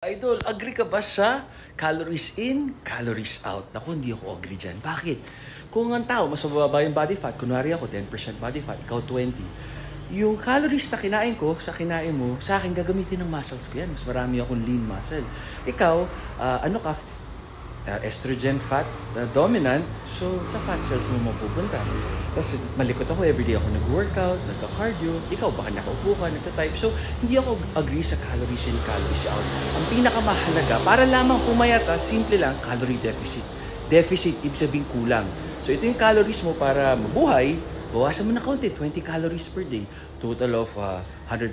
Idol, agree ka ba sa calories in, calories out? Naku, hindi ako agree dyan. Bakit? Kung ang tao, mas mababa yung body fat, kunwari ako 10% body fat, ikaw 20%, yung calories na kinain ko, sa kinain mo, sa akin gagamitin ng muscles ko yan. Mas marami akong lean muscle. Ikaw, estrogen fat dominant, so sa fat cells mo mapupunta. Tapos malikot ako, everyday ako nag-workout, nagka-cardio, ikaw baka nakaupo ka, nagta-type. So hindi ako agree sa calories in, calories out. Ang pinakamahalaga, para lamang pumayat, simple lang, calorie deficit. Deficit, ibig sabihin kulang. So ito yung calories mo para mabuhay, bawasan mo na konti, 20 calories per day. Total of 140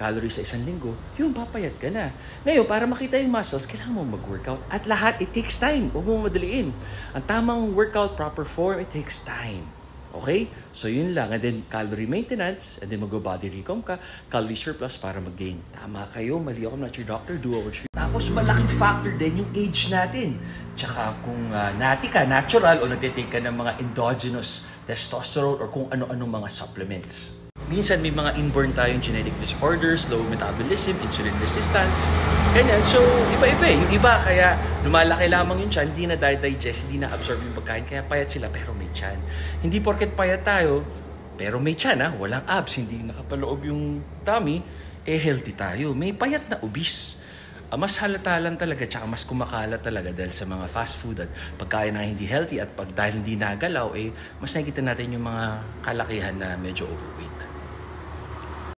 calories sa isang linggo, yung papayat ka na. Ngayon, para makita yung muscles, kailangan mo mag-workout. At lahat, it takes time. Huwag mo madaliin. Ang tamang workout, proper form, it takes time. Okay? So yun lang. And then calorie maintenance, and then mag-body recomp ka, calorie surplus para mag-gain. Tama kayo, mali ako, not your doctor, do what you. Tapos malaking factor din yung age natin. Tsaka kung nati ka, natural, o nagtitake ka ng mga endogenous testosterone or kung ano-anong mga supplements. Minsan may mga inborn tayong genetic disorders, low metabolism, insulin resistance, ganyan. So, iba-iba eh. Yung iba, kaya lumalaki lamang yung tiyan, hindi na digest, hindi na absorb yung pagkain, kaya payat sila pero may tiyan. Hindi porket payat tayo, pero may tiyan, walang abs, hindi nakapaloob yung tummy, healthy tayo. May payat na obese. Mas halata lang talaga, tsaka mas kumakalat talaga dahil sa mga fast food at pagkain na hindi healthy at dahil hindi nagalaw, mas nakikita natin yung mga kalakihan na medyo overweight.